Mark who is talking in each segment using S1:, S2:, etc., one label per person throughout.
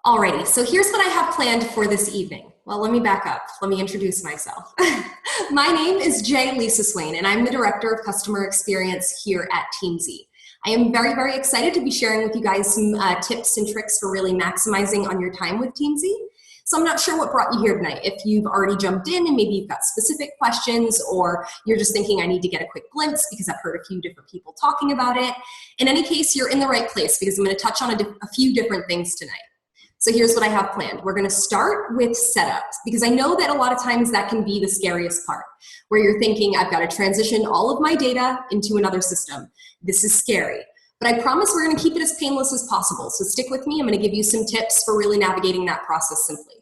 S1: Alrighty, so here's what I have planned for this evening. Well, let me back up. Let me introduce myself. My name is Lisa Swain, and I'm the Director of Customer Experience here at Teamzy. I am very, very excited to be sharing with you guys some tips and tricks for really maximizing on your time with Teamzy. So I'm not sure what brought you here tonight. If you've already jumped in and maybe you've got specific questions, or you're just thinking I need to get a quick glimpse because I've heard a few different people talking about it. In any case, you're in the right place because I'm going to touch on a few different things tonight. So here's what I have planned. We're going to start with setups because I know that a lot of times that can be the scariest part, where you're thinking, I've got to transition all of my data into another system. This is scary. But I promise we're going to keep it as painless as possible. So stick with me. I'm going to give you some tips for really navigating that process simply.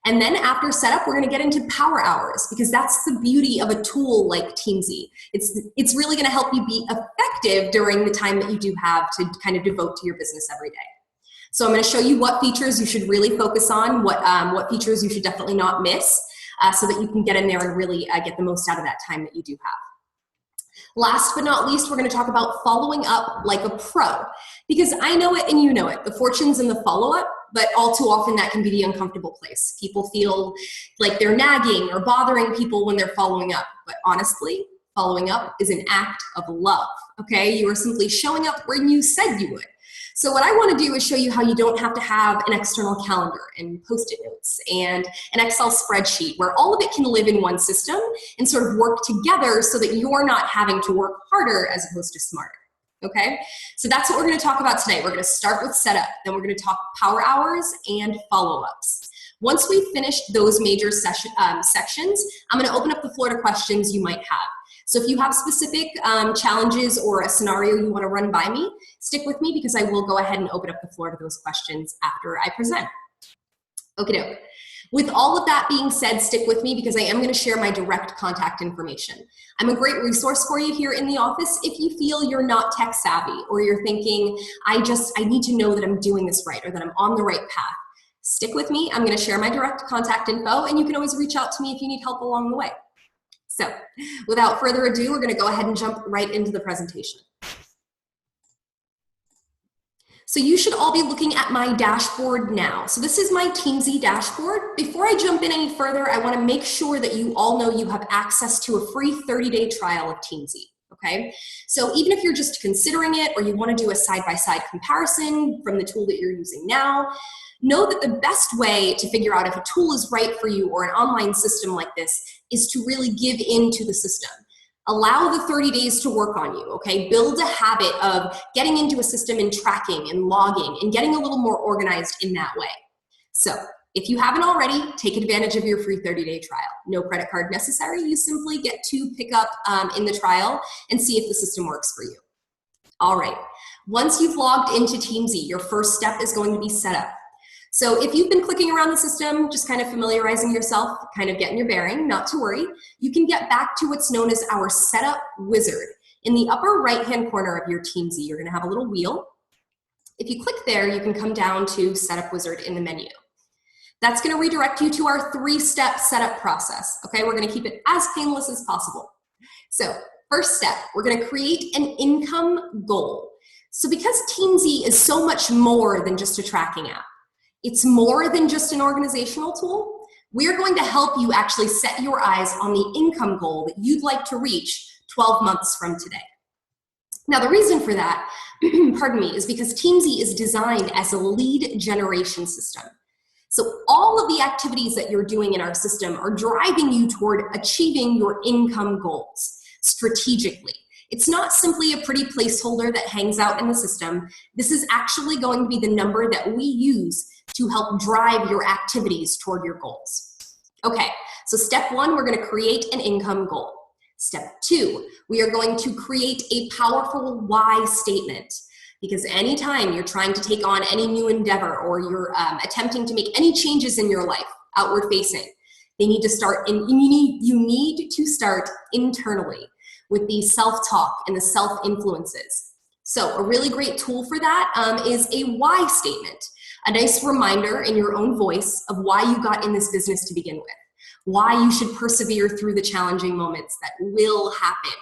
S1: And then after setup, we're going to get into power hours because that's the beauty of a tool like Teamzy. It's really going to help you be effective during the time that you do have to kind of devote to your business every day. So I'm going to show you what features you should really focus on, what features you should definitely not miss, so that you can get in there and really get the most out of that time that you do have. Last but not least, we're going to talk about following up like a pro, because I know it and you know it. The fortune's in the follow-up, but all too often that can be the uncomfortable place. People feel like they're nagging or bothering people when they're following up, but honestly, following up is an act of love, okay? You are simply showing up when you said you would. So what I want to do is show you how you don't have to have an external calendar and Post-it notes and an Excel spreadsheet where all of it can live in one system and sort of work together so that you're not having to work harder as opposed to smarter. Okay, so that's what we're going to talk about today. We're going to start with setup, then we're going to talk power hours and follow-ups. Once we've finished those major sections, I'm going to open up the floor to questions you might have. So if you have specific challenges or a scenario you want to run by me, stick with me because I will go ahead and open up the floor to those questions after I present. Okay, with all of that being said, stick with me because I am going to share my direct contact information. I'm a great resource for you here in the office if you feel you're not tech savvy or you're thinking, I need to know that I'm doing this right or that I'm on the right path. Stick with me. I'm going to share my direct contact info and you can always reach out to me if you need help along the way. So without further ado, we're going to go ahead and jump right into the presentation. So you should all be looking at my dashboard now. So this is my Teamzy dashboard. Before I jump in any further, I want to make sure that you all know you have access to a free 30-day trial of Teamzy. Okay, so even if you're just considering it or you want to do a side-by-side comparison from the tool that you're using now, know that the best way to figure out if a tool is right for you or an online system like this is to really give into the system. Allow the 30 days to work on you, okay? Build a habit of getting into a system and tracking and logging and getting a little more organized in that way. So if you haven't already, take advantage of your free 30-day trial. No credit card necessary. You simply get to pick up in the trial and see if the system works for you. All right, once you've logged into Teamzy, your first step is going to be setup. So if you've been clicking around the system, just kind of familiarizing yourself, kind of getting your bearing, not to worry, you can get back to what's known as our setup wizard. In the upper right-hand corner of your Teamzy, you're going to have a little wheel. If you click there, you can come down to setup wizard in the menu. That's going to redirect you to our 3-step setup process. Okay, we're going to keep it as painless as possible. So first step, we're going to create an income goal. So because Teamzy is so much more than just a tracking app, it's more than just an organizational tool. We're going to help you actually set your eyes on the income goal that you'd like to reach 12 months from today. Now, the reason for that, pardon me, is because Teamzy is designed as a lead generation system. So all of the activities that you're doing in our system are driving you toward achieving your income goals strategically. It's not simply a pretty placeholder that hangs out in the system. This is actually going to be the number that we use to help drive your activities toward your goals. Okay, so step 1, we're going to create an income goal. Step 2, we are going to create a powerful why statement. Because anytime you're trying to take on any new endeavor or you're attempting to make any changes in your life, outward facing, they need to start you need to start internally with the self-talk and the self-influences. So a really great tool for that is a why statement. A nice reminder in your own voice of why you got in this business to begin with, why you should persevere through the challenging moments that will happen.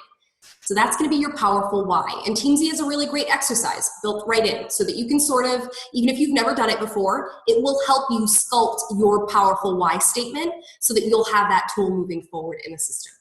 S1: So that's going to be your powerful why. And Teamzy is a really great exercise built right in so that you can sort of, even if you've never done it before, it will help you sculpt your powerful why statement so that you'll have that tool moving forward in the system.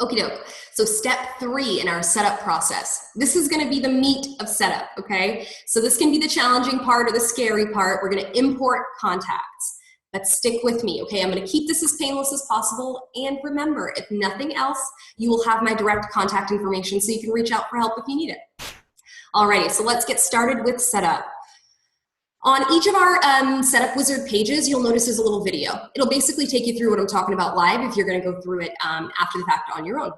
S1: Okie doke. So step 3 in our setup process. This is going to be the meat of setup, okay? So this can be the challenging part or the scary part. We're going to import contacts. But stick with me, okay? I'm going to keep this as painless as possible. And remember, if nothing else, you will have my direct contact information so you can reach out for help if you need it. Alrighty, so let's get started with setup. On each of our Setup Wizard pages, you'll notice there's a little video. It'll basically take you through what I'm talking about live if you're going to go through it after the fact on your own.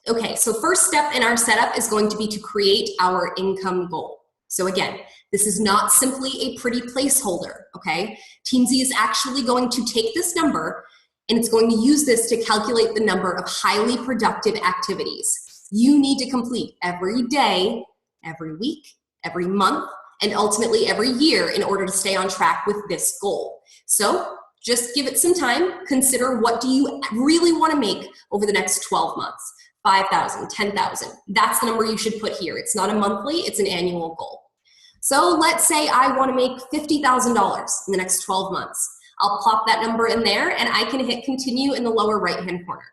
S1: Okay, so first step in our setup is going to be to create our income goal. So again, this is not simply a pretty placeholder, okay? Teamzy is actually going to take this number and it's going to use this to calculate the number of highly productive activities you need to complete every day, every week, every month, and ultimately every year in order to stay on track with this goal. So just give it some time. Consider, what do you really want to make over the next 12 months? 5,000, 10,000. That's the number you should put here. It's not a monthly, it's an annual goal. So let's say I want to make $50,000 in the next 12 months. I'll plop that number in there and I can hit continue in the lower right-hand corner.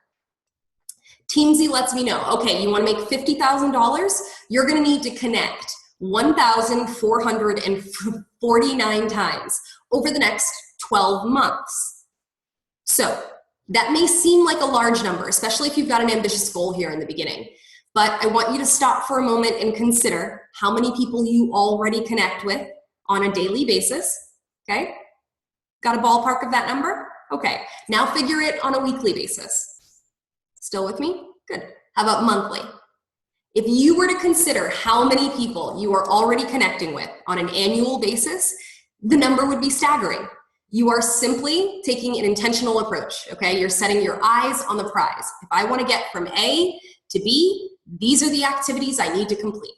S1: Teamzy lets me know, okay, you want to make $50,000? You're going to need to connect 1,449 times over the next 12 months. So that may seem like a large number, especially if you've got an ambitious goal here in the beginning. But I want you to stop for a moment and consider how many people you already connect with on a daily basis, okay? Got a ballpark of that number? Okay, now figure it on a weekly basis. Still with me? Good. How about monthly? If you were to consider how many people you are already connecting with on an annual basis, the number would be staggering. You are simply taking an intentional approach, okay? You're setting your eyes on the prize. If I want to get from A to B, these are the activities I need to complete.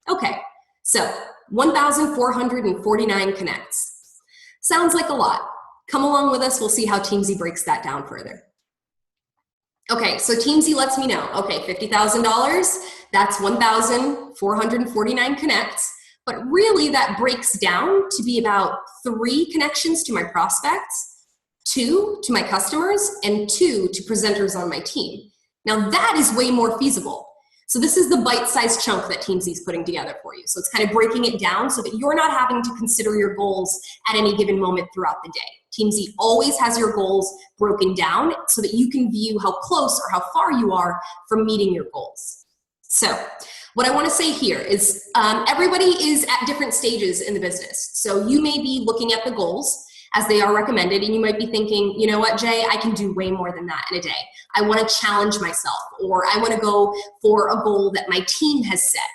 S1: Okay, so 1,449 connects. Sounds like a lot. Come along with us, we'll see how Teamzy breaks that down further. Okay, so Teamzy lets me know, okay, $50,000, that's 1,449 connects, but really that breaks down to be about 3 connections to my prospects, 2 to my customers, and 2 to presenters on my team. Now that is way more feasible. So this is the bite-sized chunk that Teamzy is putting together for you. So it's kind of breaking it down so that you're not having to consider your goals at any given moment throughout the day. Teamzy always has your goals broken down so that you can view how close or how far you are from meeting your goals. So what I want to say here is everybody is at different stages in the business. So you may be looking at the goals as they are recommended, and you might be thinking, you know what, Jay, I can do way more than that in a day. I want to challenge myself, or I want to go for a goal that my team has set.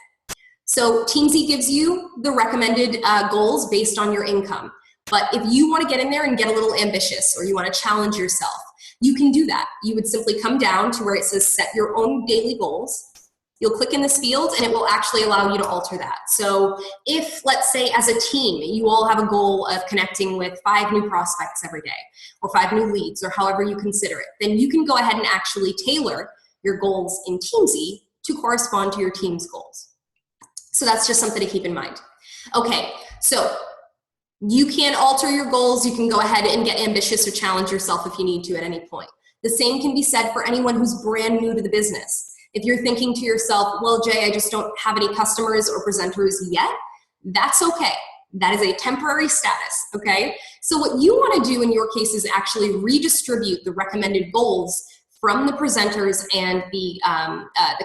S1: So Teamzy gives you the recommended goals based on your income. But if you want to get in there and get a little ambitious, or you want to challenge yourself, you can do that. You would simply come down to where it says set your own daily goals. You'll click in this field and it will actually allow you to alter that. So if, let's say, as a team, you all have a goal of connecting with 5 new prospects every day, or 5 new leads, or however you consider it, then you can go ahead and actually tailor your goals in Teamzy to correspond to your team's goals. So that's just something to keep in mind. Okay, so you can alter your goals. You can go ahead and get ambitious or challenge yourself if you need to at any point. The same can be said for anyone who's brand new to the business. If you're thinking to yourself, well, Jay, I just don't have any customers or presenters yet, that's okay. That is a temporary status, okay? So what you want to do in your case is actually redistribute the recommended goals from the presenters and the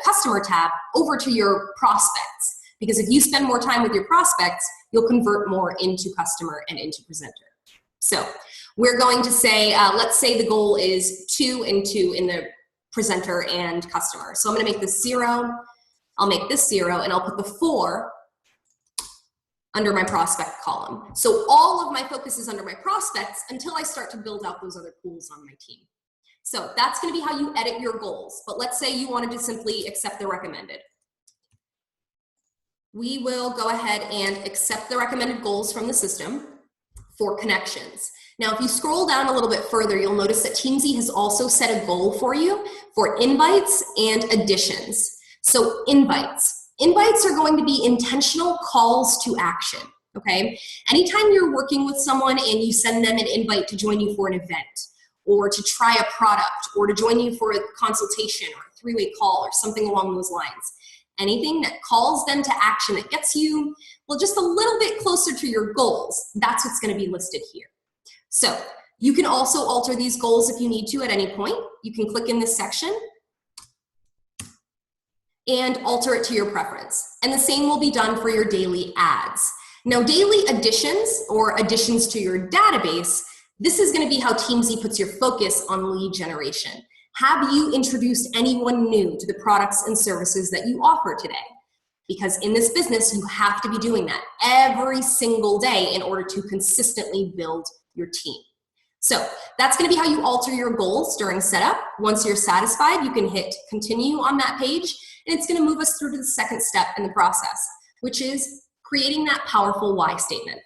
S1: customer tab over to your prospects. Because if you spend more time with your prospects, you'll convert more into customer and into presenter. So we're going to say, let's say the goal is 2 and 2 in the presenter and customer. So I'm going to make this 0. I'll make this 0, and I'll put the 4 under my prospect column. So all of my focus is under my prospects until I start to build out those other pools on my team. So that's going to be how you edit your goals. But let's say you wanted to simply accept the recommended. We will go ahead and accept the recommended goals from the system for connections. Now, if you scroll down a little bit further, you'll notice that Teamzy has also set a goal for you for invites and additions. So invites. Invites are going to be intentional calls to action, okay? Anytime you're working with someone and you send them an invite to join you for an event, or to try a product, or to join you for a consultation or a three-way call or something along those lines, anything that calls them to action that gets you, well, just a little bit closer to your goals, that's what's going to be listed here. So you can also alter these goals if you need to at any point. You can click in this section and alter it to your preference. And the same will be done for your daily ads. Now, daily additions or additions to your database, this is going to be how Teamzy puts your focus on lead generation. Have you introduced anyone new to the products and services that you offer today? Because in this business, you have to be doing that every single day in order to consistently build your team. So that's going to be how you alter your goals during setup. Once you're satisfied, you can hit continue on that page, and it's going to move us through to the second step in the process, which is creating that powerful why statement.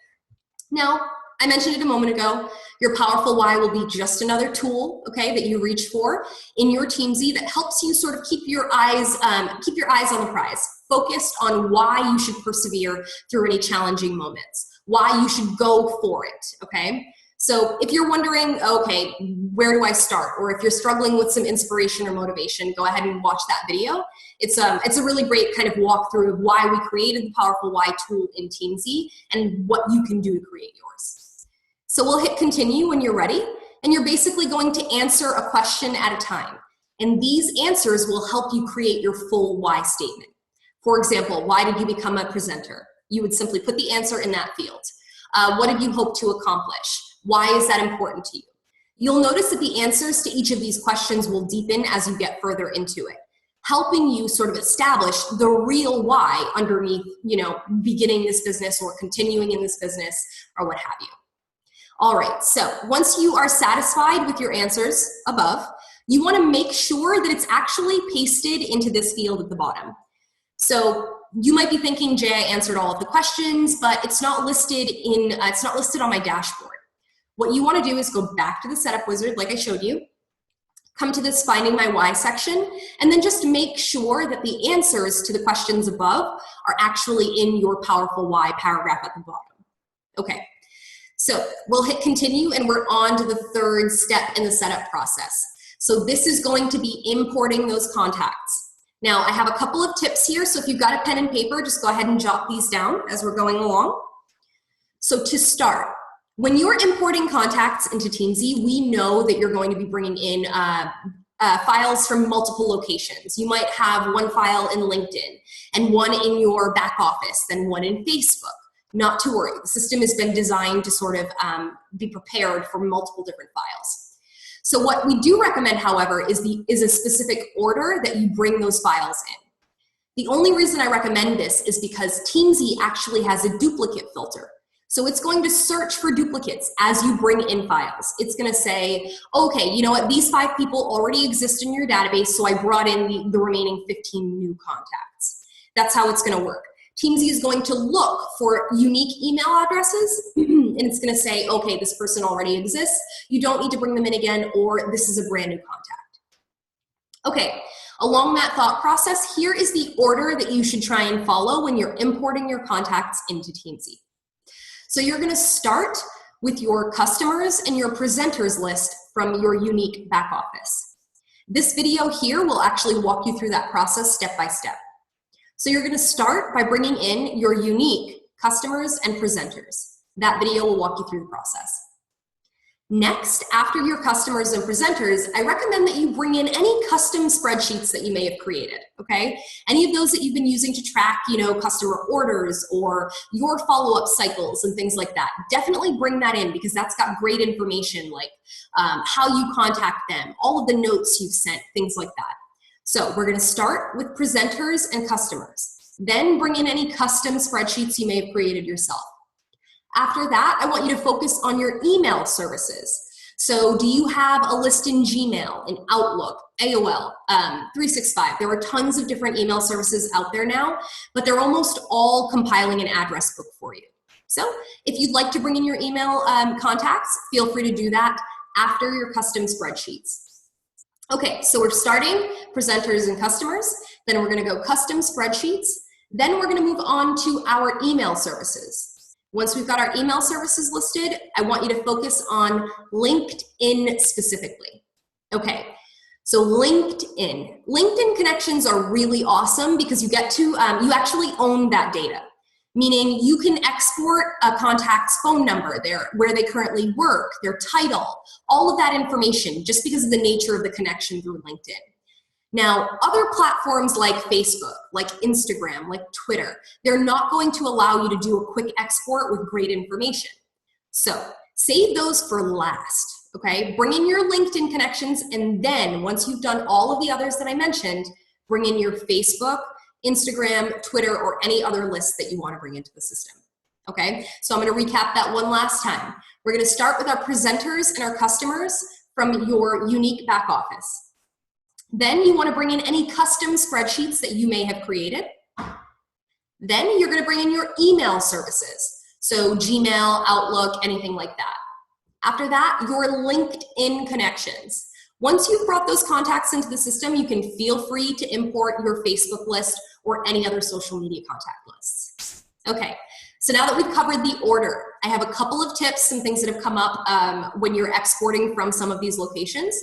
S1: Now, I mentioned it a moment ago, your powerful why will be just another tool, okay, that you reach for in your Teamzy that helps you sort of keep your eyes on the prize, focused on why you should persevere through any challenging moments, why you should go for it, okay? So if you're wondering, okay, where do I start? Or if you're struggling with some inspiration or motivation, go ahead and watch that video. It's a really great kind of walkthrough of why we created the Powerful Why tool in Teamzy and what you can do to create yours. So we'll hit continue when you're ready, and you're basically going to answer a question at a time. And these answers will help you create your full why statement. For example, why did you become a presenter? You would simply put the answer in that field. What did you hope to accomplish? Why is that important to you? You'll notice that the answers to each of these questions will deepen as you get further into it, helping you sort of establish the real why underneath, beginning this business or continuing in this business or what have you. All right, so once you are satisfied with your answers above, you want to make sure that it's actually pasted into this field at the bottom. So you might be thinking, Jay, I answered all of the questions, but it's not listed on my dashboard. What you want to do is go back to the setup wizard like I showed you, come to this finding my why section, and then just make sure that the answers to the questions above are actually in your powerful why paragraph at the bottom. Okay. So we'll hit continue, and we're on to the third step in the setup process. So this is going to be importing those contacts. Now, I have a couple of tips here, so if you've got a pen and paper, just go ahead and jot these down as we're going along. So to start, when you're importing contacts into Teamzy, we know that you're going to be bringing in files from multiple locations. You might have one file in LinkedIn and one in your back office, then one in Facebook. Not to worry, the system has been designed to sort of be prepared for multiple different files. So what we do recommend, however, is a specific order that you bring those files in. The only reason I recommend this is because Teamzy actually has a duplicate filter. So it's going to search for duplicates as you bring in files. It's going to say, okay, you know what, these 5 people already exist in your database, so I brought in the remaining 15 new contacts. That's how it's going to work. Teamzy is going to look for unique email addresses, and it's going to say, okay, this person already exists. You don't need to bring them in again, or this is a brand new contact. Okay, along that thought process, here is the order that you should try and follow when you're importing your contacts into Teamzy. So you're going to start with your customers and your presenters list from your Younique back office. This video here will actually walk you through that process step by step. So you're going to start by bringing in your Younique customers and presenters. That video will walk you through the process. Next, after your customers and presenters, I recommend that you bring in any custom spreadsheets that you may have created, okay? Any of those that you've been using to track, customer orders or your follow-up cycles and things like that. Definitely bring that in because that's got great information like how you contact them, all of the notes you've sent, things like that. So we're going to start with presenters and customers. Then bring in any custom spreadsheets you may have created yourself. After that, I want you to focus on your email services. So do you have a list in Gmail, in Outlook, AOL, 365? There are tons of different email services out there now, but they're almost all compiling an address book for you. So if you'd like to bring in your email contacts, feel free to do that after your custom spreadsheets. Okay, so we're starting presenters and customers, then we're gonna go custom spreadsheets, then we're gonna move on to our email services. Once we've got our email services listed, I want you to focus on LinkedIn specifically. Okay, so LinkedIn. LinkedIn connections are really awesome because you get to, you actually own that data. Meaning you can export a contact's phone number, where they currently work, their title, all of that information just because of the nature of the connection through LinkedIn. Now, other platforms like Facebook, like Instagram, like Twitter, they're not going to allow you to do a quick export with great information. So save those for last, okay? Bring in your LinkedIn connections, and then once you've done all of the others that I mentioned, bring in your Facebook, Instagram, Twitter, or any other list that you want to bring into the system. Okay, so I'm going to recap that one last time. We're going to start with our presenters and our customers from your Younique back office. Then you want to bring in any custom spreadsheets that you may have created. Then you're going to bring in your email services. So Gmail, Outlook, anything like that. After that, your LinkedIn connections. Once you've brought those contacts into the system, you can feel free to import your Facebook list or any other social media contact lists. Okay, so now that we've covered the order, I have a couple of tips and things that have come up when you're exporting from some of these locations.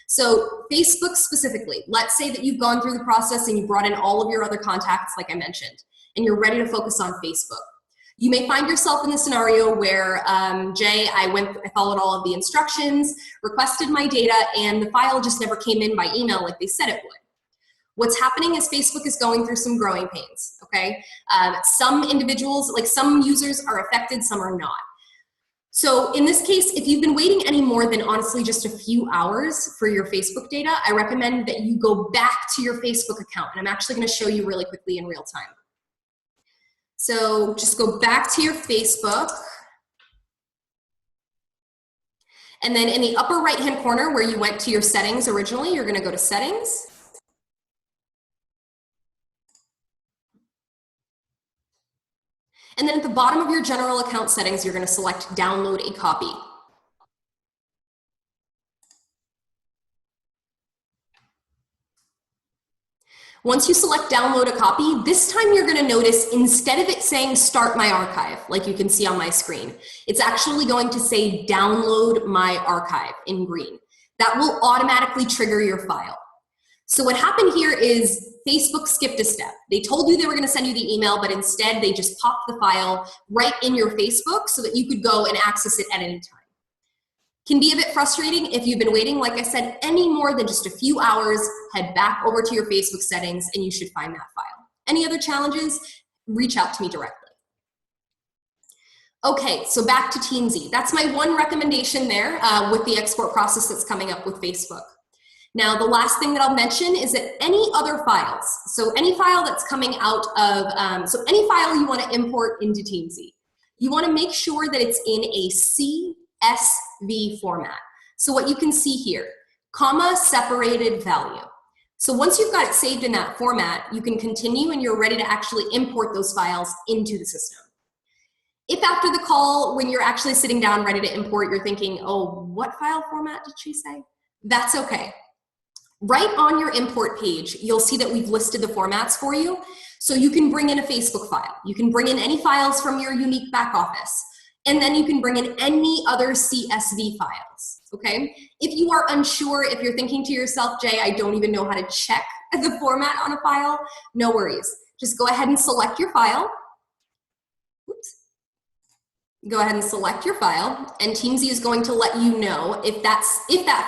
S1: So Facebook specifically, let's say that you've gone through the process and you brought in all of your other contacts like I mentioned, and you're ready to focus on Facebook. You may find yourself in the scenario where, Jay, I followed all of the instructions, requested my data, and the file just never came in by email like they said it would. What's happening is Facebook is going through some growing pains, okay? Some individuals, like some users are affected, some are not. So in this case, if you've been waiting any more than honestly just a few hours for your Facebook data, I recommend that you go back to your Facebook account. And I'm actually gonna show you really quickly in real time. So just go back to your Facebook. And then in the upper right-hand corner where you went to your settings originally, you're gonna go to settings. And then at the bottom of your general account settings, you're gonna select download a copy. Once you select download a copy, this time you're gonna notice instead of it saying start my archive, like you can see on my screen, it's actually going to say download my archive in green. That will automatically trigger your file. So what happened here is Facebook skipped a step. They told you they were gonna send you the email, but instead they just popped the file right in your Facebook so that you could go and access it at any time. Can be a bit frustrating if you've been waiting, like I said, any more than just a few hours, head back over to your Facebook settings and you should find that file. Any other challenges, reach out to me directly. Okay, so back to Teamzy. That's my one recommendation there with the export process that's coming up with Facebook. Now, the last thing that I'll mention is that any other files, so any file that's coming out of, so any file you want to import into Teamzy, you want to make sure that it's in a CSV format. So what you can see here, comma separated value. So once you've got it saved in that format, you can continue and you're ready to actually import those files into the system. If after the call, when you're actually sitting down ready to import, you're thinking, oh, what file format did she say? That's okay. Right on your import page, you'll see that we've listed the formats for you. So you can bring in a Facebook file. You can bring in any files from your Younique back office. And then you can bring in any other CSV files, okay? If you are unsure, if you're thinking to yourself, Jay, I don't even know how to check the format on a file, no worries. Just go ahead and select your file. Oops. Go ahead and select your file, and Teamzy is going to let you know if that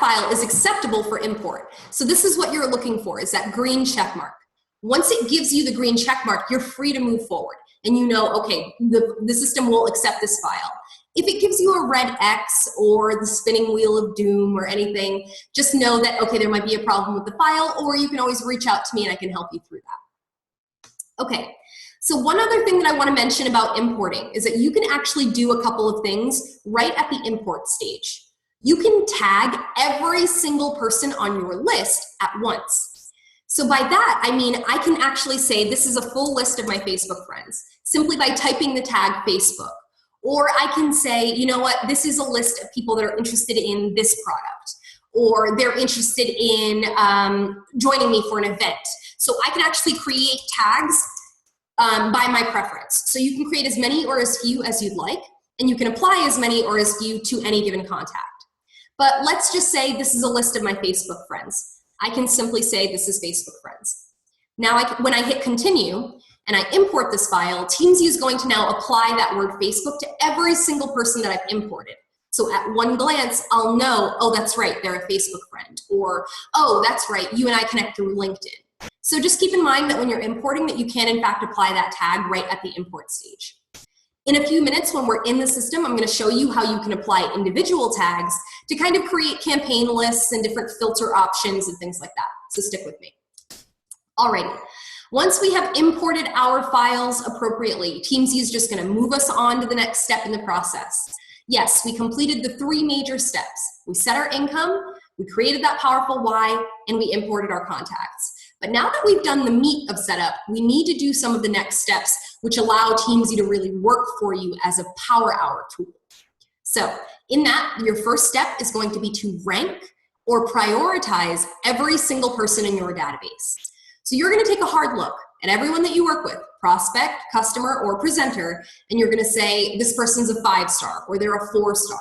S1: file is acceptable for import. So this is what you're looking for, is that green check mark. Once it gives you the green check mark, you're free to move forward. And you know, okay, the system will accept this file. If it gives you a red X or the spinning wheel of doom or anything, just know that, okay, there might be a problem with the file, or you can always reach out to me and I can help you through that. Okay, so one other thing that I want to mention about importing is that you can actually do a couple of things right at the import stage. You can tag every single person on your list at once. So by that, I mean, I can actually say this is a full list of my Facebook friends simply by typing the tag Facebook. Or I can say, you know what, this is a list of people that are interested in this product, or they're interested in joining me for an event. So I can actually create tags by my preference. So you can create as many or as few as you'd like, and you can apply as many or as few to any given contact. But let's just say this is a list of my Facebook friends. I can simply say this is Facebook friends. Now, when I hit continue and I import this file, Teamzy is going to now apply that word Facebook to every single person that I've imported. So at one glance, I'll know, oh, that's right, they're a Facebook friend. Or, oh, that's right, you and I connect through LinkedIn. So just keep in mind that when you're importing that you can in fact apply that tag right at the import stage. In a few minutes when we're in the system, I'm going to show you how you can apply individual tags to kind of create campaign lists and different filter options and things like that. So stick with me. Alrighty. Once we have imported our files appropriately, Teamzy is just going to move us on to the next step in the process. Yes, we completed the 3 major steps. We set our income, we created that powerful why, and we imported our contacts. But now that we've done the meat of setup, we need to do some of the next steps which allow Teamzy to really work for you as a power hour tool. So in that, your first step is going to be to rank or prioritize every single person in your database. So you're going to take a hard look at everyone that you work with, prospect, customer, or presenter, and you're going to say this person's a 5-star or they're a 4-star.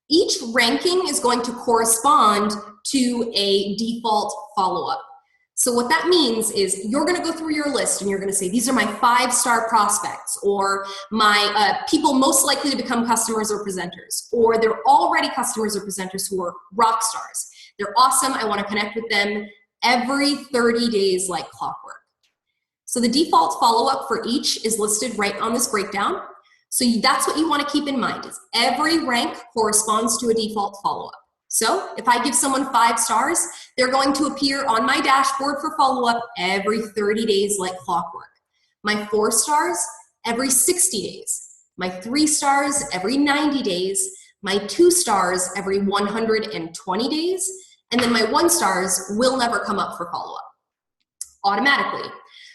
S1: Each ranking is going to correspond to a default follow-up. So what that means is you're going to go through your list and you're going to say, these are my 5-star prospects, or my people most likely to become customers or presenters, or they're already customers or presenters who are rock stars. They're awesome. I want to connect with them every 30 days like clockwork. So the default follow-up for each is listed right on this breakdown. So that's what you want to keep in mind, is every rank corresponds to a default follow-up. So if I give someone 5 stars, they're going to appear on my dashboard for follow-up every 30 days like clockwork. My 4 stars, every 60 days. My 3 stars, every 90 days. My 2 stars, every 120 days. And then my 1 stars will never come up for follow-up automatically.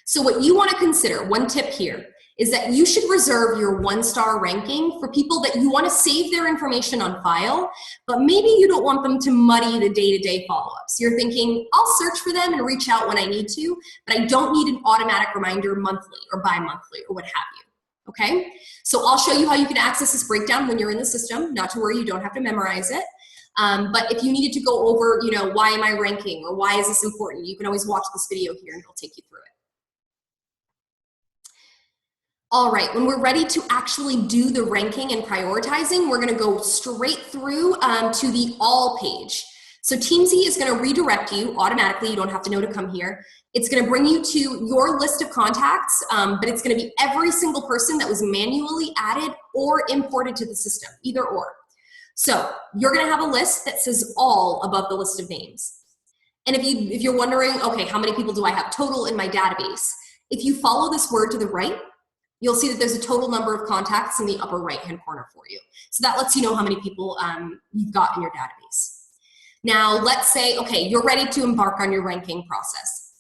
S1: So what you want to consider, one tip here, is that you should reserve your 1-star ranking for people that you want to save their information on file, but maybe you don't want them to muddy the day-to-day follow-ups. You're thinking, I'll search for them and reach out when I need to, but I don't need an automatic reminder monthly or bi-monthly or what have you, okay? So I'll show you how you can access this breakdown when you're in the system. Not to worry, you don't have to memorize it. But if you needed to go over, you know, why am I ranking or why is this important, you can always watch this video here and it'll take you through it. All right, when we're ready to actually do the ranking and prioritizing, we're gonna go straight through to the all page. So Teamzy is gonna redirect you automatically, you don't have to know to come here. It's gonna bring you to your list of contacts, but it's gonna be every single person that was manually added or imported to the system, either or. So you're gonna have a list that says all above the list of names. And if you're wondering, okay, how many people do I have total in my database? If you follow this word to the right, you'll see that there's a total number of contacts in the upper right-hand corner for you. So that lets you know how many people you've got in your database. Now, let's say, okay, you're ready to embark on your ranking process.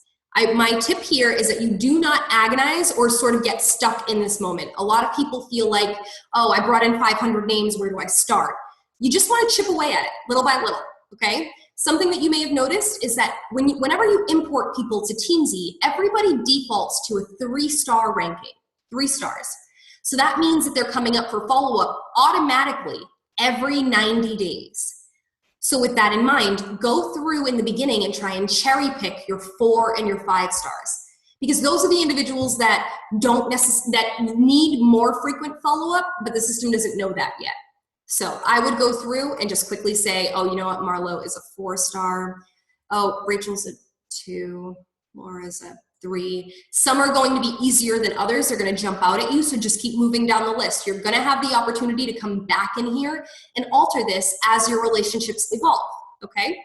S1: My tip here is that you do not agonize or sort of get stuck in this moment. A lot of people feel like, oh, I brought in 500 names, where do I start? You just want to chip away at it, little by little, okay? Something that you may have noticed is that whenever you import people to Teamzy, everybody defaults to a 3-star ranking. 3 stars. So that means that they're coming up for follow-up automatically every 90 days. So with that in mind, go through in the beginning and try and cherry pick your 4 and your 5 stars. Because those are the individuals that that need more frequent follow-up, but the system doesn't know that yet. So I would go through and just quickly say, oh, you know what, Marlo is a 4-star. Oh, Rachel's a 2, Laura's a 3. Some are going to be easier than others. They're going to jump out at you, so just keep moving down the list. You're going to have the opportunity to come back in here and alter this as your relationships evolve, okay?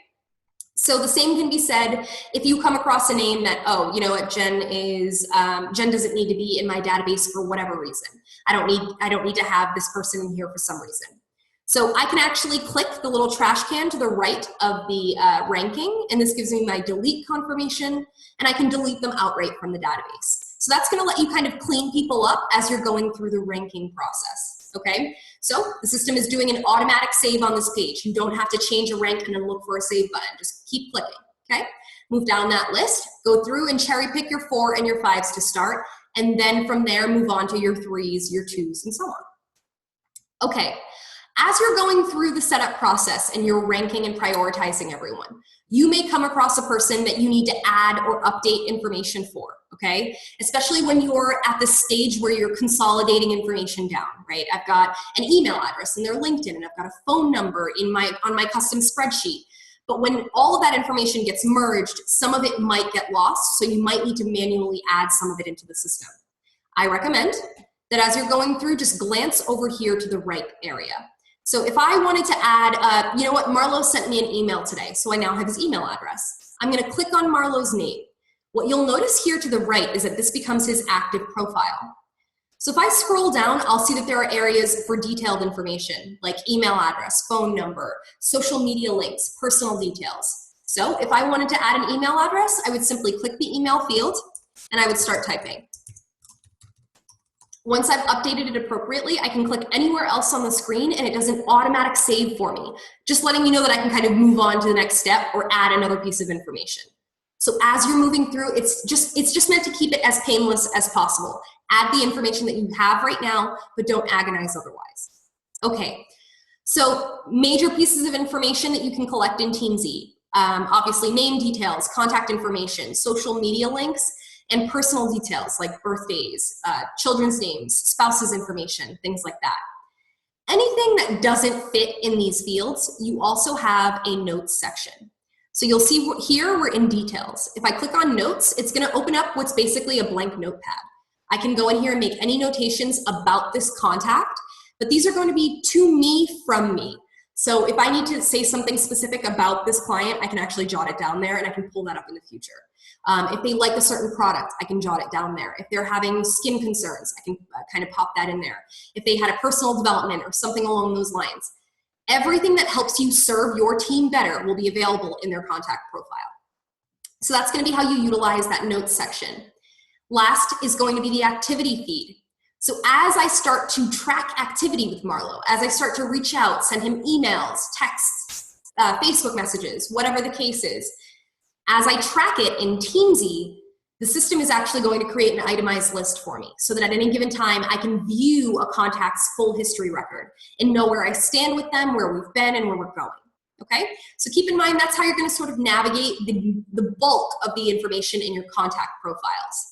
S1: So the same can be said if you come across a name that, oh, you know what, Jen doesn't need to be in my database for whatever reason. I don't need to have this person in here for some reason. So I can actually click the little trash can to the right of the ranking, and this gives me my delete confirmation, and I can delete them outright from the database. So that's gonna let you kind of clean people up as you're going through the ranking process, okay? So the system is doing an automatic save on this page. You don't have to change a rank and then look for a save button. Just keep clicking, okay? Move down that list, go through and cherry pick your 4 and your 5s to start, and then from there, move on to your 3s, your 2s, and so on. Okay, as you're going through the setup process and you're ranking and prioritizing everyone, you may come across a person that you need to add or update information for, okay? Especially when you're at the stage where you're consolidating information down, right? I've got an email address in their LinkedIn, and I've got a phone number on my custom spreadsheet. But when all of that information gets merged, some of it might get lost, so you might need to manually add some of it into the system. I recommend that as you're going through, just glance over here to the right area. So if I wanted to add, you know what, Marlo sent me an email today, so I now have his email address. I'm gonna click on Marlo's name. What you'll notice here to the right is that this becomes his active profile. So if I scroll down, I'll see that there are areas for detailed information, like email address, phone number, social media links, personal details. So if I wanted to add an email address, I would simply click the email field and I would start typing. Once I've updated it appropriately, I can click anywhere else on the screen and it does an automatic save for me, just letting me know that I can kind of move on to the next step or add another piece of information. So as you're moving through, it's just meant to keep it as painless as possible. Add the information that you have right now, but don't agonize otherwise. Okay, so major pieces of information that you can collect in Teamzy. Obviously name details, contact information, social media links, and personal details like birthdays, children's names, spouses information, things like that. Anything that doesn't fit in these fields, you also have a notes section. So you'll see here we're in details. If I click on notes, it's gonna open up what's basically a blank notepad. I can go in here and make any notations about this contact, but these are going to be to me from me. So if I need to say something specific about this client, I can actually jot it down there and I can pull that up in the future. If they like a certain product, I can jot it down there. If they're having skin concerns, I can kind of pop that in there. If they had a personal development or something along those lines. Everything that helps you serve your team better will be available in their contact profile. So that's going to be how you utilize that notes section. Last is going to be the activity feed. So as I start to track activity with Marlo, as I start to reach out, send him emails, texts, Facebook messages, whatever the case is, as I track it in Teamzy, the system is actually going to create an itemized list for me so that at any given time, I can view a contact's full history record and know where I stand with them, where we've been, and where we're going. Okay, so keep in mind that's how you're going to sort of navigate the bulk of the information in your contact profiles.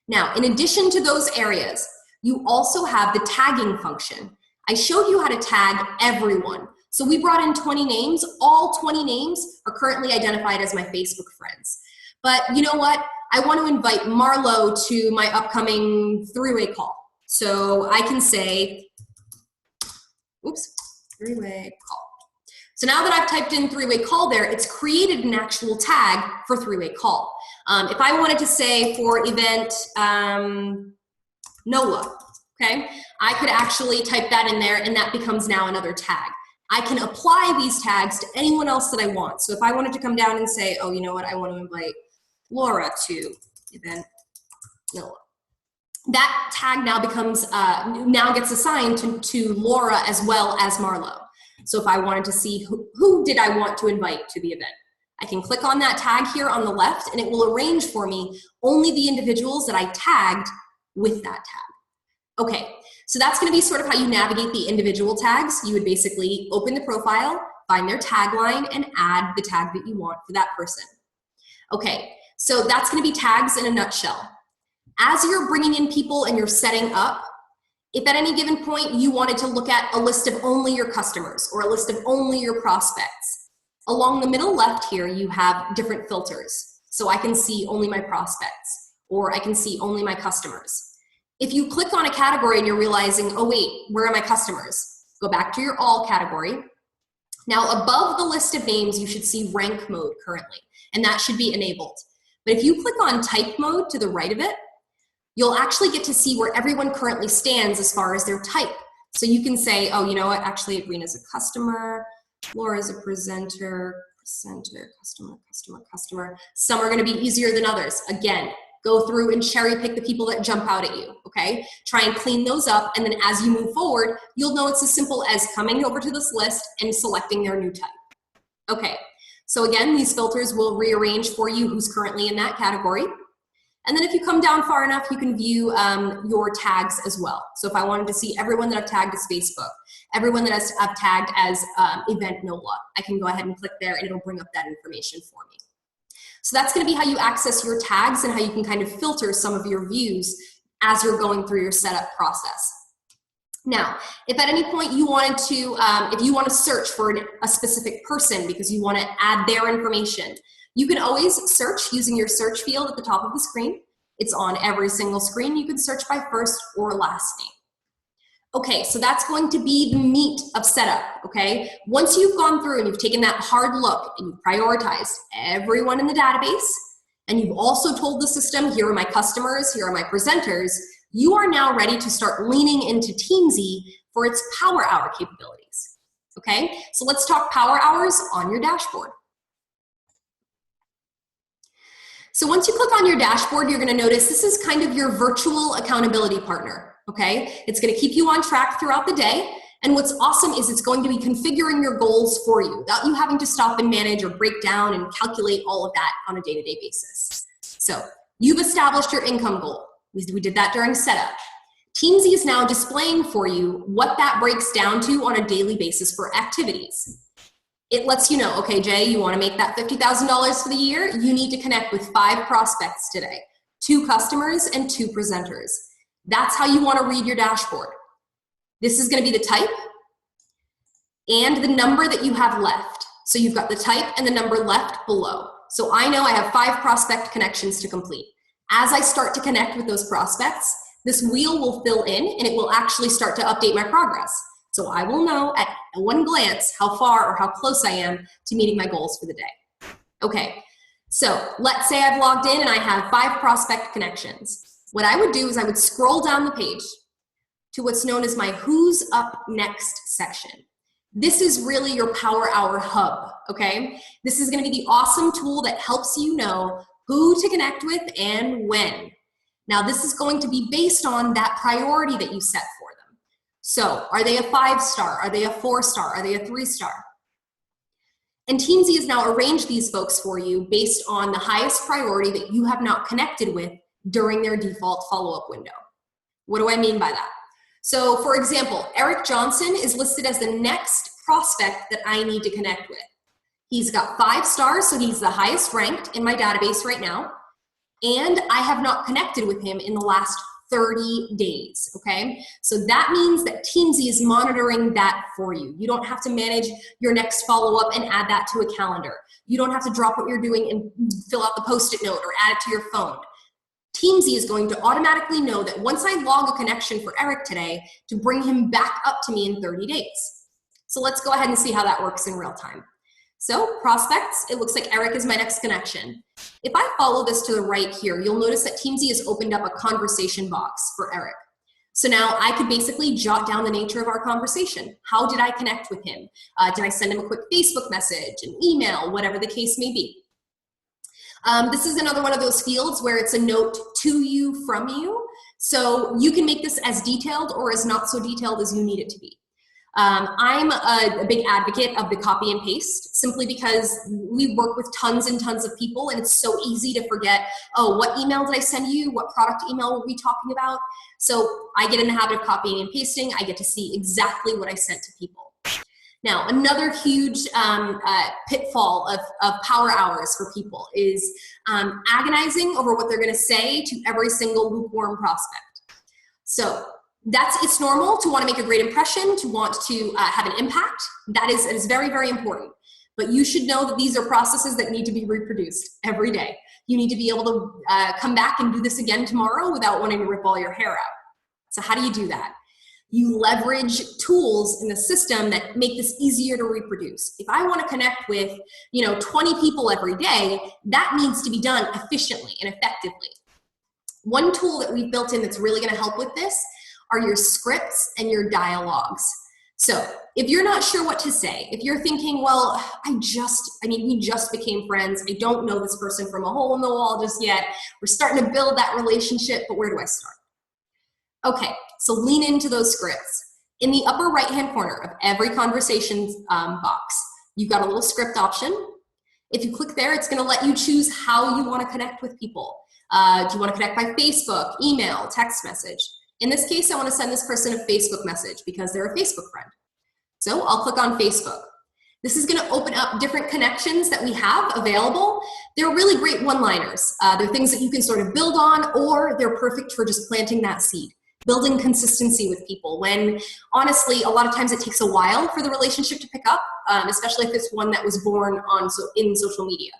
S1: Now, in addition to those areas, you also have the tagging function. I showed you how to tag everyone. So we brought in 20 names. All 20 names are currently identified as my Facebook friends. But you know what? I want to invite Marlo to my upcoming three-way call. So I can say, oops, three-way call. So now that I've typed in three-way call there, it's created an actual tag for three-way call. If I wanted to say for event NOLA, okay, I could actually type that in there and that becomes now another tag. I can apply these tags to anyone else that I want. So if I wanted to come down and say, oh, you know what, I want to invite Laura to event NOLA. That tag now becomes, now gets assigned to Laura as well as Marlo. So if I wanted to see who did I want to invite to the event, I can click on that tag here on the left and it will arrange for me only the individuals that I tagged with that tag. Okay, so that's gonna be sort of how you navigate the individual tags. You would basically open the profile, find their tagline, and add the tag that you want for that person. Okay, so that's gonna be tags in a nutshell. As you're bringing in people and you're setting up, if at any given point you wanted to look at a list of only your customers or a list of only your prospects, along the middle left here, you have different filters. So I can see only my prospects, or I can see only my customers. If you click on a category and you're realizing, oh wait, where are my customers? Go back to your all category. Now above the list of names, you should see rank mode currently, and that should be enabled. But if you click on type mode to the right of it, you'll actually get to see where everyone currently stands as far as their type. So you can say, oh, you know what, actually Rena's a customer, Laura's a presenter, customer. Some are gonna be easier than others. Again, Go through and cherry pick the people that jump out at you, okay? Try and clean those up, and then as you move forward, you'll know it's as simple as coming over to this list and selecting their new type. Okay, so again, these filters will rearrange for you who's currently in that category. And then if you come down far enough, you can view your tags as well. So if I wanted to see everyone that I've tagged as Facebook, everyone that I've tagged as Event NOLA, I can go ahead and click there and it'll bring up that information for me. So that's going to be how you access your tags and how you can kind of filter some of your views as you're going through your setup process. Now, if at any point you wanted to, if you want to search for a specific person because you want to add their information, you can always search using your search field at the top of the screen. It's on every single screen. You can search by first or last name. Okay, so that's going to be the meat of setup, okay? Once you've gone through and you've taken that hard look and you've prioritized everyone in the database, and you've also told the system, here are my customers, here are my presenters, you are now ready to start leaning into Teamzy for its Power Hour capabilities, okay? So let's talk Power Hours on your dashboard. So once you click on your dashboard, you're gonna notice this is kind of your virtual accountability partner. Okay, it's going to keep you on track throughout the day, and what's awesome is it's going to be configuring your goals for you without you having to stop and manage or break down and calculate all of that on a day-to-day basis. So you've established your income goal. We did that during setup. Teamzy is now displaying for you what that breaks down to on a daily basis for activities. It lets you know, okay, Jay, you want to make that $50,000 for the year, you need to connect with 5 prospects today, 2 customers and 2 presenters. That's how you want to read your dashboard. This is going to be the type and the number that you have left. So you've got the type and the number left below. So I know I have 5 prospect connections to complete. As I start to connect with those prospects, this wheel will fill in and it will actually start to update my progress. So I will know at one glance how far or how close I am to meeting my goals for the day. Okay, so let's say I've logged in and I have 5 prospect connections. What I would do is I would scroll down the page to what's known as my Who's Up Next section. This is really your Power Hour hub, okay? This is gonna be the awesome tool that helps you know who to connect with and when. Now this is going to be based on that priority that you set for them. So are they a 5-star? Are they a 4-star? Are they a 3-star? And Teamzy has now arranged these folks for you based on the highest priority that you have not connected with during their default follow-up window. What do I mean by that? So for example, Eric Johnson is listed as the next prospect that I need to connect with. He's got 5 stars, so he's the highest ranked in my database right now, and I have not connected with him in the last 30 days, okay? So that means that Teamzy is monitoring that for you. You don't have to manage your next follow-up and add that to a calendar. You don't have to drop what you're doing and fill out the Post-it note or add it to your phone. Teamzy is going to automatically know that once I log a connection for Eric today, to bring him back up to me in 30 days. So let's go ahead and see how that works in real time. So prospects, it looks like Eric is my next connection. If I follow this to the right here, you'll notice that Teamzy has opened up a conversation box for Eric. So now I could basically jot down the nature of our conversation. How did I connect with him? Did I send him a quick Facebook message, an email, whatever the case may be? This is another one of those fields where it's a note to you, from you. So you can make this as detailed or as not so detailed as you need it to be. I'm a big advocate of the copy and paste simply because we work with tons and tons of people and it's so easy to forget, oh, what email did I send you? What product email were we talking about? So I get in the habit of copying and pasting. I get to see exactly what I sent to people. Now, another huge pitfall of Power Hours for people is agonizing over what they're gonna say to every single lukewarm prospect. So it's normal to want to make a great impression, to want to have an impact. That is very, very important. But you should know that these are processes that need to be reproduced every day. You need to be able to come back and do this again tomorrow without wanting to rip all your hair out. So how do you do that? You leverage tools in the system that make this easier to reproduce. If I want to connect with 20 people every day, that needs to be done efficiently and effectively. One tool that we've built in that's really going to help with this are your scripts and your dialogues. So if you're not sure what to say, if you're thinking, well, we just became friends. I don't know this person from a hole in the wall just yet. We're starting to build that relationship, but where do I start? Okay, so lean into those scripts. In the upper right-hand corner of every conversations box, you've got a little script option. If you click there, it's gonna let you choose how you wanna connect with people. Do you wanna connect by Facebook, email, text message? In this case, I wanna send this person a Facebook message because they're a Facebook friend. So I'll click on Facebook. This is gonna open up different connections that we have available. They're really great one-liners. They're things that you can sort of build on, or they're perfect for just planting that seed. Building consistency with people when, honestly, a lot of times it takes a while for the relationship to pick up, especially if it's one that was born in social media.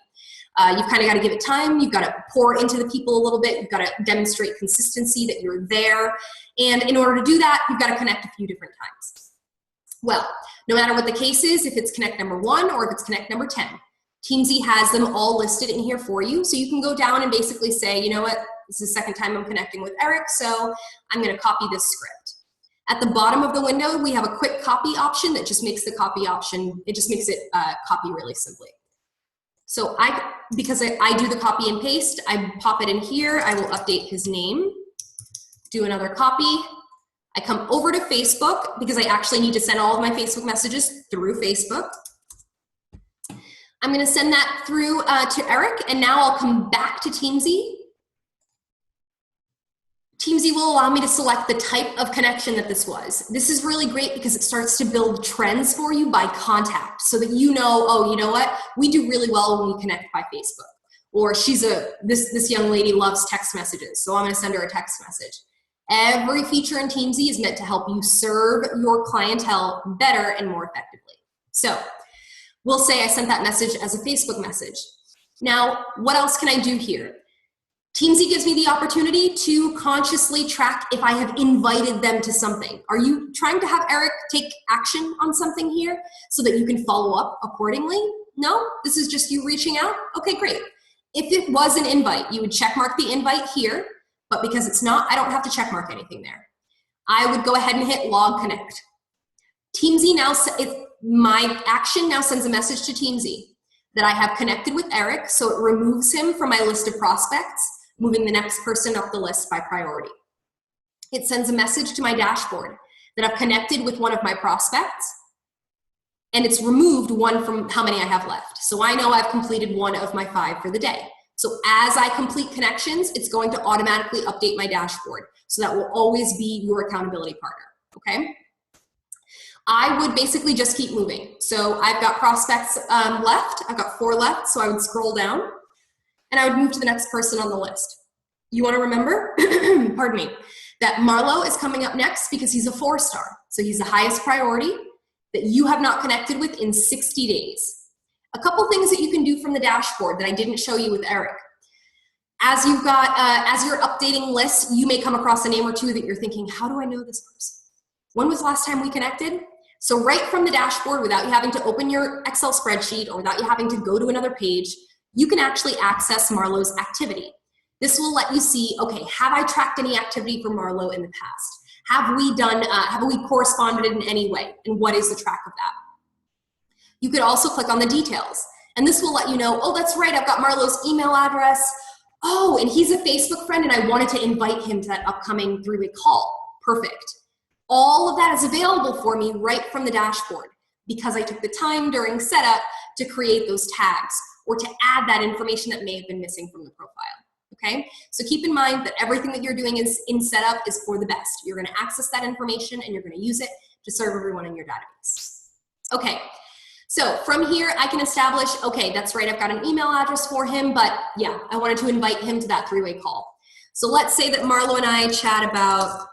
S1: You've kind of got to give it time. You've got to pour into the people a little bit. You've got to demonstrate consistency that you're there. And in order to do that, you've got to connect a few different times. Well, no matter what the case is, if it's connect number 1 or if it's connect number 10, Teamzy has them all listed in here for you. So you can go down and basically say, you know what, this is the second time I'm connecting with Eric, so I'm gonna copy this script. At the bottom of the window, we have a quick copy option that just makes the copy option, it just makes it copy really simply. So because I do the copy and paste, I pop it in here, I will update his name, do another copy. I come over to Facebook because I actually need to send all of my Facebook messages through Facebook. I'm gonna send that through to Eric, and now I'll come back to Teamzy. Teamzy will allow me to select the type of connection that this was. This is really great because it starts to build trends for you by contact so that you know, oh, you know what? We do really well when we connect by Facebook. Or this young lady loves text messages, so I'm gonna send her a text message. Every feature in Teamzy is meant to help you serve your clientele better and more effectively. So we'll say I sent that message as a Facebook message. Now, what else can I do here? Teamzy gives me the opportunity to consciously track if I have invited them to something. Are you trying to have Eric take action on something here so that you can follow up accordingly? No? This is just you reaching out? Okay, great. If it was an invite, you would check mark the invite here, but because it's not, I don't have to check mark anything there. I would go ahead and hit log connect. Teamzy now, my action now sends a message to Teamzy that I have connected with Eric, so it removes him from my list of prospects, moving the next person up the list by priority. It sends a message to my dashboard that I've connected with one of my prospects, and it's removed one from how many I have left. So I know I've completed 1 of my 5 for the day. So as I complete connections, it's going to automatically update my dashboard. So that will always be your accountability partner, okay? I would basically just keep moving. So I've got prospects left. I've got 4 left, so I would scroll down and I would move to the next person on the list. You wanna remember, pardon me, that Marlo is coming up next because he's a 4-star. So he's the highest priority that you have not connected with in 60 days. A couple things that you can do from the dashboard that I didn't show you with Eric. As you're updating lists, you may come across a name or two that you're thinking, how do I know this person? When was the last time we connected? So right from the dashboard, without you having to open your Excel spreadsheet or without you having to go to another page, you can actually access Marlo's activity. This will let you see, okay, have I tracked any activity for Marlo in the past? Have we corresponded in any way? And what is the track of that? You could also click on the details. And this will let you know, oh, that's right, I've got Marlo's email address. Oh, and he's a Facebook friend and I wanted to invite him to that upcoming 3-way call. Perfect. All of that is available for me right from the dashboard because I took the time during setup to create those tags or to add that information that may have been missing from the profile, okay? So keep in mind that everything that you're doing in setup is for the best. You're gonna access that information and you're gonna use it to serve everyone in your database. Okay, so from here I can establish, okay, that's right, I've got an email address for him, but yeah, I wanted to invite him to that 3-way call. So let's say that Marlo and I chat about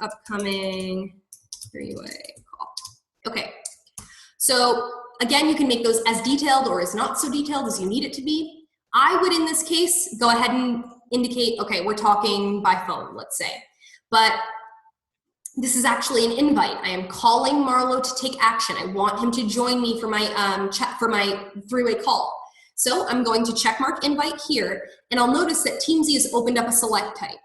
S1: upcoming 3-way call. Okay, so again, you can make those as detailed or as not so detailed as you need it to be. I would, in this case, go ahead and indicate, okay, we're talking by phone, let's say. But this is actually an invite. I am calling Marlo to take action. I want him to join me for my 3-way call. So I'm going to checkmark invite here, and I'll notice that Teamzy has opened up a select type.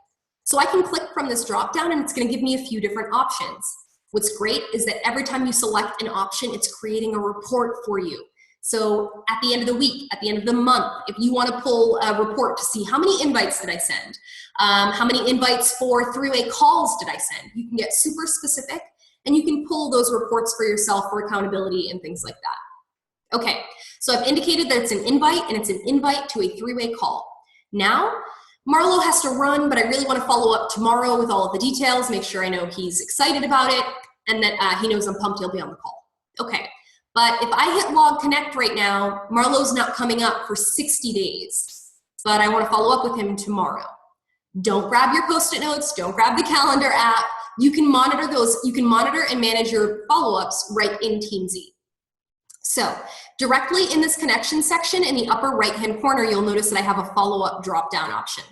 S1: So I can click from this drop down and it's gonna give me a few different options. What's great is that every time you select an option, it's creating a report for you. So at the end of the week, at the end of the month, if you want to pull a report to see how many invites did I send, how many invites for three-way calls did I send, you can get super specific and you can pull those reports for yourself for accountability and things like that. Okay, so I've indicated that it's an invite and it's an invite to a three-way call. Now, Marlo has to run, but I really want to follow up tomorrow with all of the details, make sure I know he's excited about it and that he knows I'm pumped he'll be on the call. Okay. But if I hit log connect right now, Marlo's not coming up for 60 days, but I want to follow up with him tomorrow. Don't grab your Post-it notes, don't grab the calendar app. You can monitor those, you can monitor and manage your follow-ups right in Teamzy. So directly in this connection section in the upper right-hand corner, you'll notice that I have a follow-up drop-down option.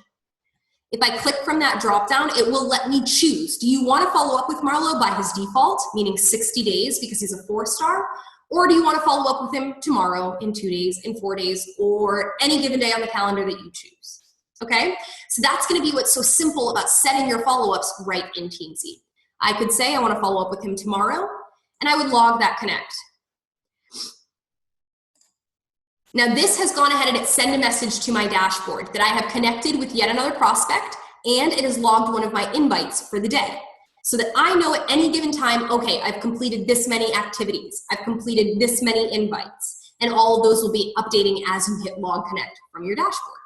S1: If I click from that drop-down, it will let me choose. Do you want to follow up with Marlo by his default, meaning 60 days because he's a 4-star? Or do you want to follow up with him tomorrow, in 2 days, in 4 days, or any given day on the calendar that you choose? Okay, so that's going to be what's so simple about setting your follow-ups right in Teamzy. I could say I want to follow up with him tomorrow, and I would log that connect. Now this has gone ahead and it sent a message to my dashboard that I have connected with yet another prospect, and it has logged one of my invites for the day. So that I know at any given time, okay, I've completed this many activities, I've completed this many invites, and all of those will be updating as you hit log connect from your dashboard.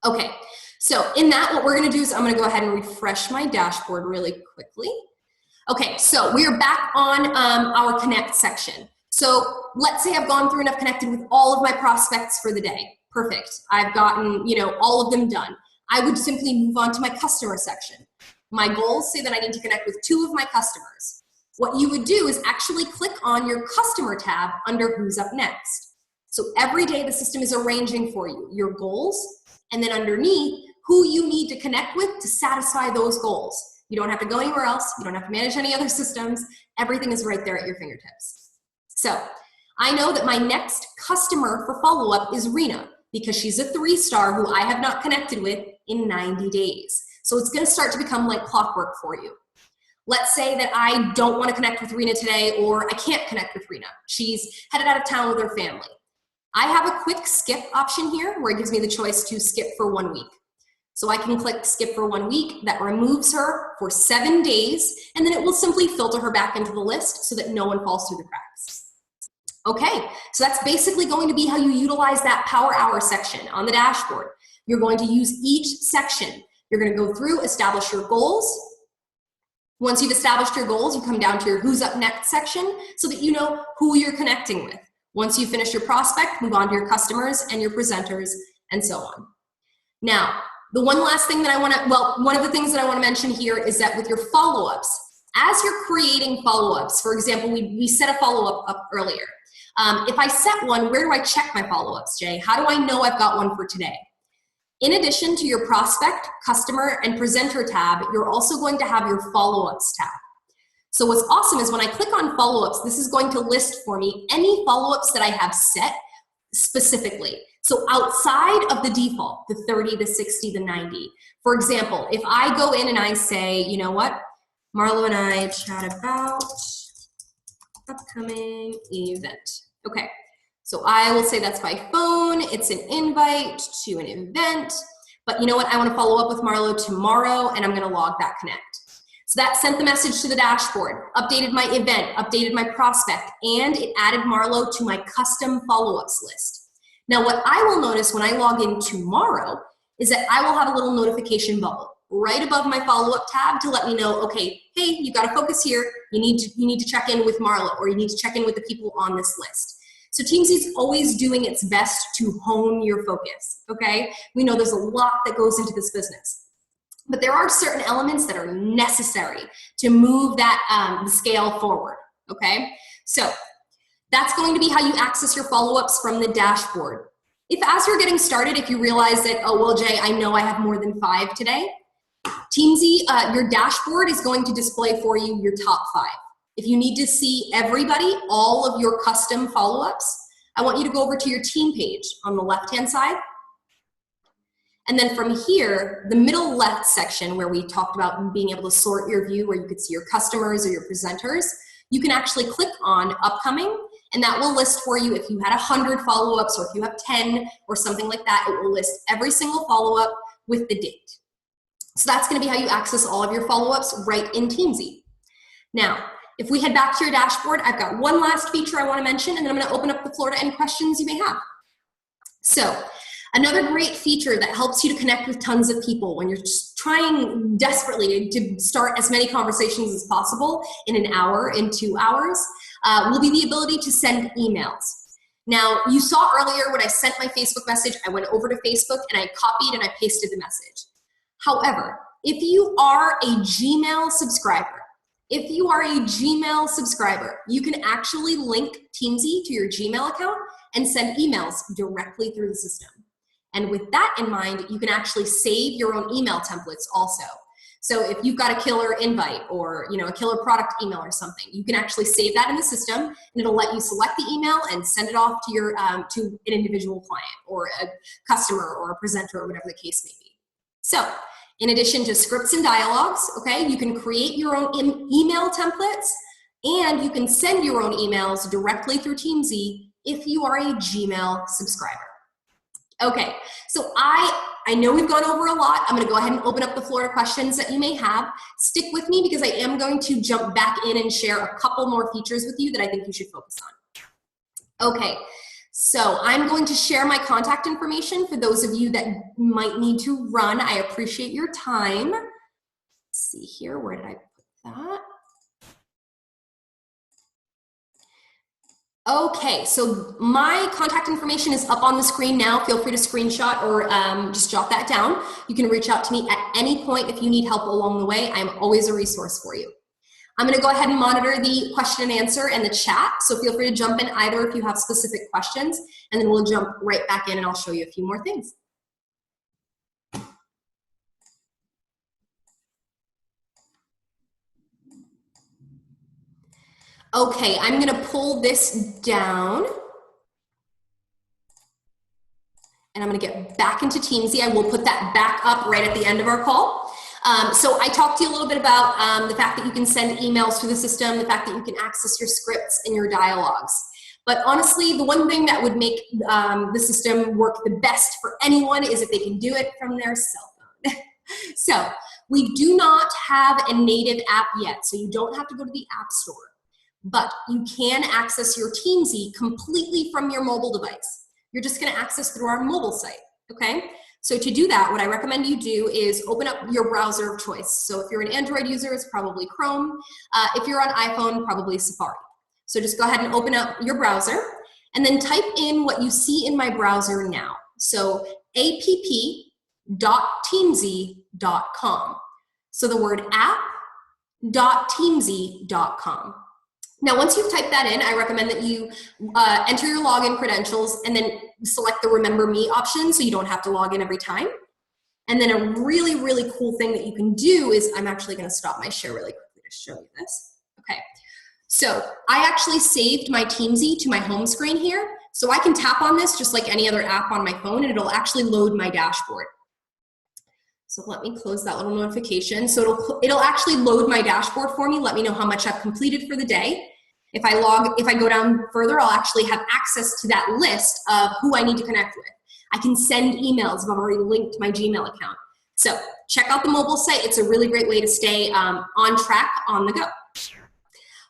S1: Okay, so in that, what we're gonna do is I'm gonna go ahead and refresh my dashboard really quickly. Okay, so we are back on our connect section. So let's say I've gone through and I've connected with all of my prospects for the day. Perfect, I've gotten, all of them done. I would simply move on to my customer section. My goals say that I need to connect with 2 of my customers. What you would do is actually click on your customer tab under who's up next. So every day the system is arranging for you your goals, and then underneath who you need to connect with to satisfy those goals. You don't have to go anywhere else. You don't have to manage any other systems. Everything is right there at your fingertips. So I know that my next customer for follow-up is Rena because she's a 3-star who I have not connected with in 90 days. So it's going to start to become like clockwork for you. Let's say that I don't want to connect with Rena today, or I can't connect with Rena. She's headed out of town with her family. I have a quick skip option here where it gives me the choice to skip for 1 week. So I can click skip for 1 week. That removes her for 7 days, and then it will simply filter her back into the list so that no one falls through the cracks. Okay, so that's basically going to be how you utilize that Power Hour section on the dashboard. You're going to use each section. You're going to go through, establish your goals. Once you've established your goals, you come down to your who's up next section so that you know who you're connecting with. Once you finish your prospect, move on to your customers and your presenters and so on. Now, the one last thing that one of the things that I want to mention here is that with your follow-ups, as you're creating follow-ups, for example, we set a follow-up up earlier. If I set one, where do I check my follow-ups, Jay? How do I know I've got one for today? In addition to your prospect, customer, and presenter tab, you're also going to have your follow-ups tab. So what's awesome is when I click on follow-ups, this is going to list for me any follow-ups that I have set specifically. So outside of the default, the 30, the 60, the 90. For example, if I go in and I say, you know what, Marlo and I chat about upcoming event. Okay. So I will say that's by phone, it's an invite to an event, but you know what, I want to follow up with Marlo tomorrow and I'm going to log that connect. So that sent the message to the dashboard, updated my event, updated my prospect, and it added Marlo to my custom follow-ups list. Now what I will notice when I log in tomorrow is that I will have a little notification bubble right above my follow-up tab to let me know, okay, hey, you got to focus here, you need to check in with Marlo, or you need to check in with the people on this list. So Teamzy is always doing its best to hone your focus, okay? We know there's a lot that goes into this business, but there are certain elements that are necessary to move that scale forward, okay? So that's going to be how you access your follow-ups from the dashboard. If as you're getting started, if you realize that, oh, well, Jay, I know I have more than 5 today, Teamzy, your dashboard is going to display for you your top 5. If you need to see everybody, all of your custom follow-ups, I want you to go over to your team page on the left-hand side. And then from here, the middle left section where we talked about being able to sort your view, where you could see your customers or your presenters, you can actually click on upcoming, and that will list for you if you had 100 follow-ups or if you have 10 or something like that. It will list every single follow-up with the date. So that's going to be how you access all of your follow-ups right in Teamzy. Now, if we head back to your dashboard, I've got one last feature I want to mention, and then I'm going to open up the floor to any questions you may have. So, another great feature that helps you to connect with tons of people when you're just trying desperately to start as many conversations as possible in an hour, in 2 hours, will be the ability to send emails. Now, you saw earlier when I sent my Facebook message, I went over to Facebook and I copied and I pasted the message. However, if you are a Gmail subscriber, you can actually link Teamzy to your Gmail account and send emails directly through the system. And with that in mind, you can actually save your own email templates also. So if you've got a killer invite or a killer product email or something, you can actually save that in the system, and it'll let you select the email and send it off to your to an individual client or a customer or a presenter or whatever the case may be. So in addition to scripts and dialogues, okay, you can create your own email templates, and you can send your own emails directly through Teamzy if you are a Gmail subscriber. Okay, so I know we've gone over a lot. I'm going to go ahead and open up the floor to questions that you may have. Stick with me because I am going to jump back in and share a couple more features with you that I think you should focus on. Okay, so I'm going to share my contact information for those of you that might need to run. I appreciate your time. Let's see here, where did I put that? Okay, so my contact information is up on the screen now. Feel free to screenshot or just jot that down. You can reach out to me at any point if you need help along the way. I'm always a resource for you. I'm going to go ahead and monitor the question and answer and the chat, so feel free to jump in either if you have specific questions, and then we'll jump right back in and I'll show you a few more things. Okay, I'm going to pull this down. And I'm going to get back into Teamzy. I will put that back up right at the end of our call. So I talked to you a little bit about the fact that you can send emails through the system, the fact that you can access your scripts and your dialogues. But honestly, the one thing that would make the system work the best for anyone is if they can do it from their cell phone. So we do not have a native app yet, so you don't have to go to the App Store. But you can access your Teamzy completely from your mobile device. You're just going to access through our mobile site, okay? So to do that, what I recommend you do is open up your browser of choice. So if you're an Android user, it's probably Chrome. If you're on iPhone, probably Safari. So just go ahead and open up your browser and then type in what you see in my browser now. So app.teamzy.com. So the word app.teamzy.com. Now, once you've typed that in, I recommend that you enter your login credentials and then select the Remember Me option so you don't have to log in every time. And then a really, really cool thing that you can do is, I'm actually going to stop my share really quickly to show you this. Okay, so I actually saved my Teamzy to my home screen here. So I can tap on this just like any other app on my phone, and it'll actually load my dashboard. So let me close that little notification. So it'll actually load my dashboard for me, let me know how much I've completed for the day. If I go down further, I'll actually have access to that list of who I need to connect with. I can send emails if I've already linked my Gmail account. So check out the mobile site. It's a really great way to stay on track on the go.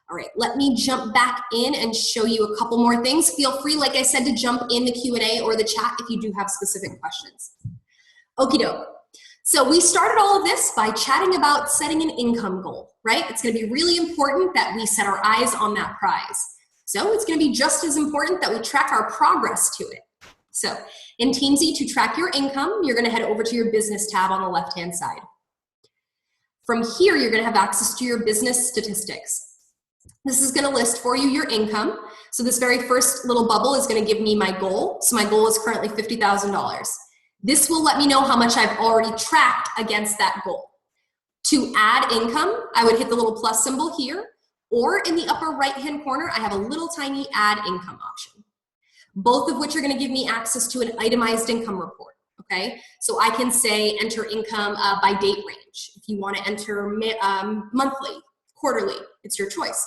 S1: All right, let me jump back in and show you a couple more things. Feel free, like I said, to jump in the Q&A or the chat if you do have specific questions. Okie doke. So we started all of this by chatting about setting an income goal, right? It's going to be really important that we set our eyes on that prize. So it's going to be just as important that we track our progress to it. So in Teamzy, to track your income, you're going to head over to your business tab on the left-hand side. From here, you're going to have access to your business statistics. This is going to list for you your income. So this very first little bubble is going to give me my goal. So my goal is currently $50,000. This will let me know how much I've already tracked against that goal. To add income, I would hit the little plus symbol here, or in the upper right-hand corner, I have a little tiny add income option, both of which are going to give me access to an itemized income report. okay? So I can say enter income by date range. If you want to enter monthly, quarterly, it's your choice.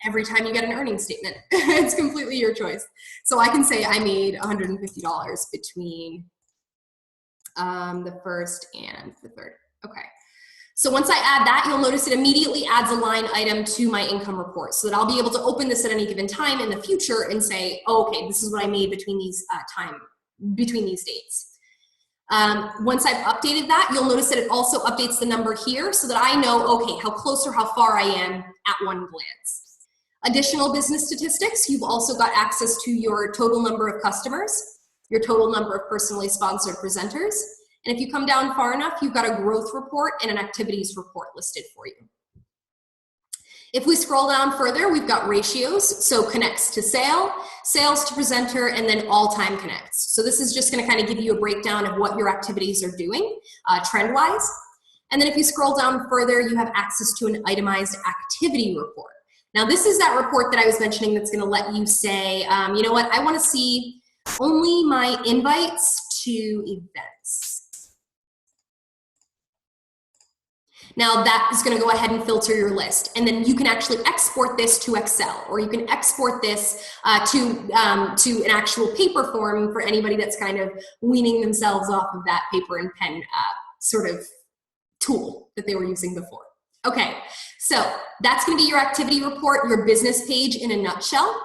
S1: Every time you get an earnings statement, it's completely your choice. So I can say I made $150 between the 1st and the 3rd. Okay. So once I add that, you'll notice it immediately adds a line item to my income report so that I'll be able to open this at any given time in the future and say, oh, okay, this is what I made between these dates. Once I've updated that, you'll notice that it also updates the number here so that I know, okay, how close or how far I am at one glance. Additional business statistics, you've also got access to your total number of customers, your total number of personally sponsored presenters, and if you come down far enough, you've got a growth report and an activities report listed for you. If we scroll down further, we've got ratios, so connects to sale, sales to presenter, and then all-time connects. So this is just gonna kind of give you a breakdown of what your activities are doing, trend-wise. And then if you scroll down further, you have access to an itemized activity report. Now this is that report that I was mentioning that's gonna let you say, you know what, I wanna see only my invites to events. Now that is gonna go ahead and filter your list. And then you can actually export this to Excel, or you can export this to an actual paper form for anybody that's kind of weaning themselves off of that paper and pen sort of tool that they were using before. Okay, so that's gonna be your activity report, your business page in a nutshell.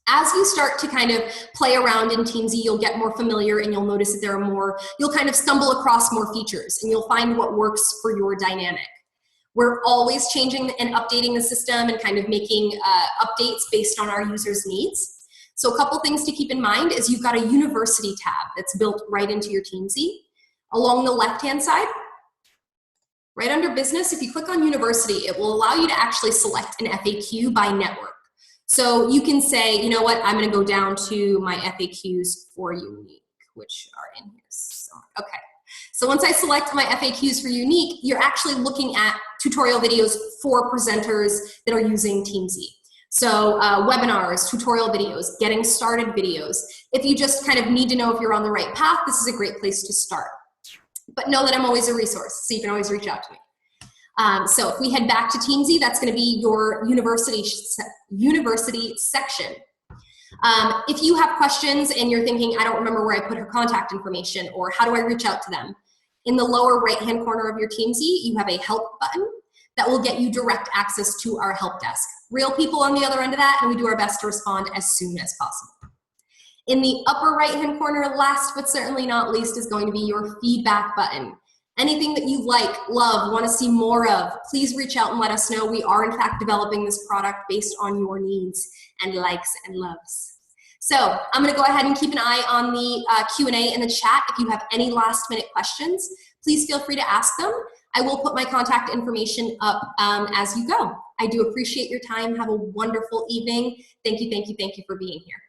S1: As you start to kind of play around in Teamzy, you'll get more familiar and you'll notice that there are more, you'll kind of stumble across more features and you'll find what works for your dynamic. We're always changing and updating the system and kind of making updates based on our users' needs. So a couple things to keep in mind is you've got a university tab that's built right into your Teamzy. Along the left-hand side, right under business, if you click on university, it will allow you to actually select an FAQ by network. So you can say, you know what, I'm gonna go down to my FAQs for Younique, which are in here somewhere. Okay, so once I select my FAQs for Younique, you're actually looking at tutorial videos for presenters that are using Teamzy. So webinars, tutorial videos, getting started videos. If you just kind of need to know if you're on the right path, this is a great place to start. But know that I'm always a resource, so you can always reach out to me. So if we head back to Teamzy, that's going to be your university section. If you have questions and you're thinking, I don't remember where I put her contact information, or how do I reach out to them? In the lower right-hand corner of your Teamzy, you have a help button that will get you direct access to our help desk. Real people on the other end of that, and we do our best to respond as soon as possible. In the upper right-hand corner, last but certainly not least, is going to be your feedback button. Anything that you like, love, want to see more of, please reach out and let us know. We are in fact developing this product based on your needs and likes and loves. So I'm going to go ahead and keep an eye on the Q&A in the chat. If you have any last minute questions, please feel free to ask them. I will put my contact information up as you go. I do appreciate your time. Have a wonderful evening. Thank you for being here.